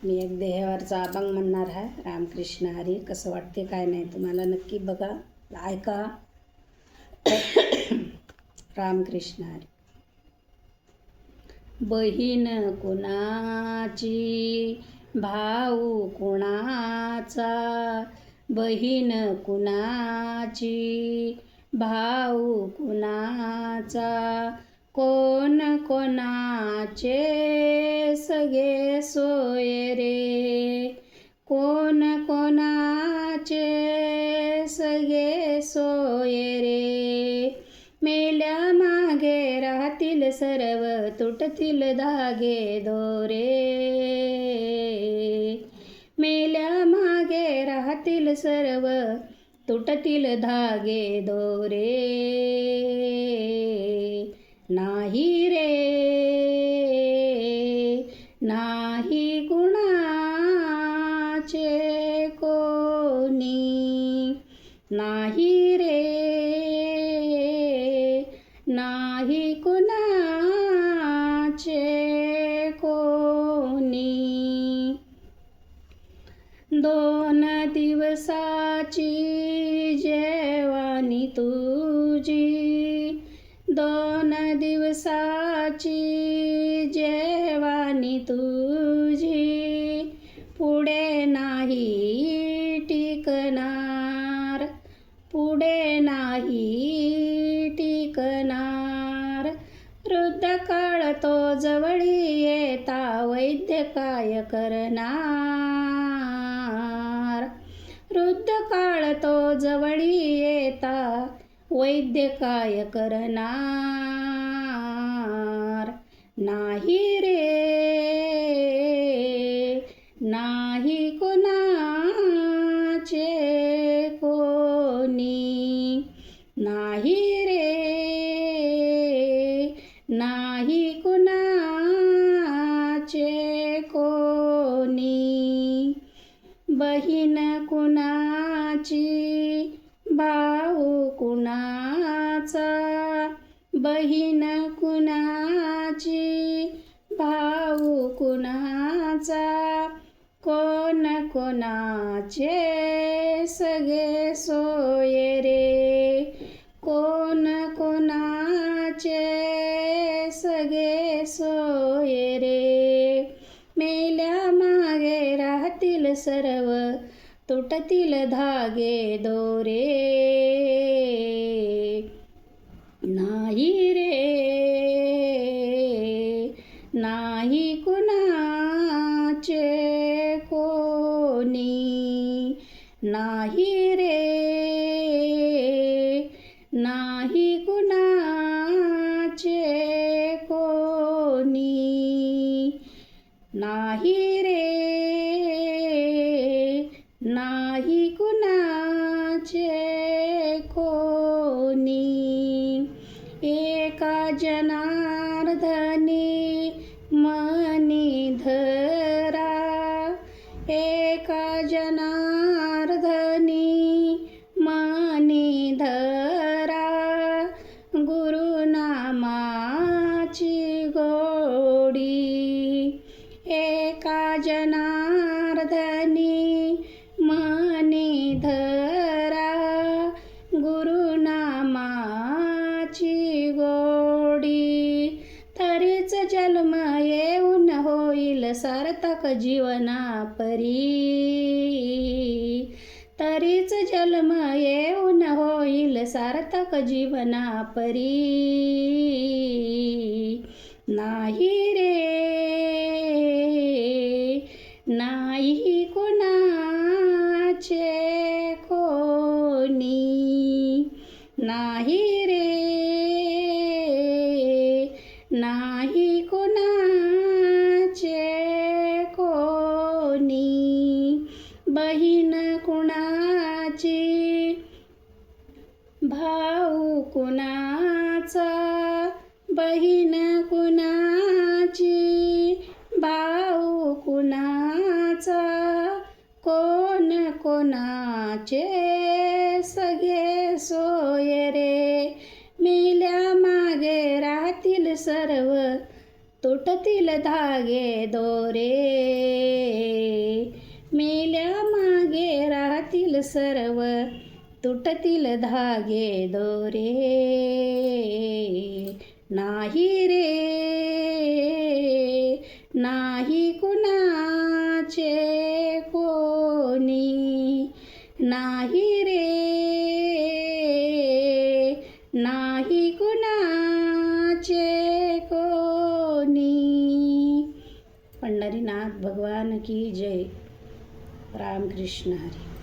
मी एक देहावरचा अभंग म्हणणार आहे. रामकृष्ण हरी. कसं वाटते काय नाही तुम्हाला नक्की बघा, ऐका. रामकृष्ण हरी. बहीण कुणाची भाऊ कुणाचा, बहीण कुणाची भाऊ कुणाचा, कोण कोणाचे सगळे सोय रे, कोण कोणाचे सगळे सोय रे. मेल्या मागे राहतील सर्व, तुटतील धागे दोरे. मेल्या मागे राहतील सर्व, तुटतील धागे दोरे. नाही रे नाही कुणाचे कोणी, नाही रे नाही कुणाचे कोणी. 2 दिवसाची जेवानी तुझी, 2 दिवसाची जेवानी तुझी, पुढे नाही टिकणार, पुढे नाही टिकणार. वृद्ध काळ तो जवळी येता, वैद्य काय करणार. वृद्ध काळ तो जवळी येता, वैद्य काय करणार. नाही रे नाही कुणाचे कोणी, नाही रे नाही कुणाचे कोणी. बहीण कुणाची भाऊ कुणाचा, बहीण कुणाची भाऊ कुणाचा, कोण कोणाचे सगळे सोय रे, कोण कोणाचे सगळे सोय रे. मेल्या मागे राहतील सर्व, तुटतील धागे दोरे. नाही रे नाही कुणाचे कोणी, नाही रे नाही कुणाचे कोणी, नाही रे नाही कुणाचे कोणी. एका जनार्दनी मनी धरा, एका जनार्दनी मनी धरा, गुरुनामाची गोडी. एका जनार्दनी मनी धरा, गुरुनामाची गोडी. तरीच जन्म येऊन होईल सार्थक जीवना परी, तरीच जन्म येऊन होईल सार्थक जीवना परी. नाही रे नाही कुणाचे कोणी, नाही रे नाही कुणाचे कोणी. बहीण कुणाची भाऊ कुणाचा, बहीण कुणाची भाऊ कुणाचा, कोण कोणाचे सगळे सोय रे. मेल्या मागे राहतील सर्व, तुटतील धागे दोरे. तुटतील धागे दोरे नाही रे, नाही कुणाचे कोणी, नाही रे, नाही कुणाचे कोणी. पंढरीनाथ भगवान की जय. रामकृष्ण हरी.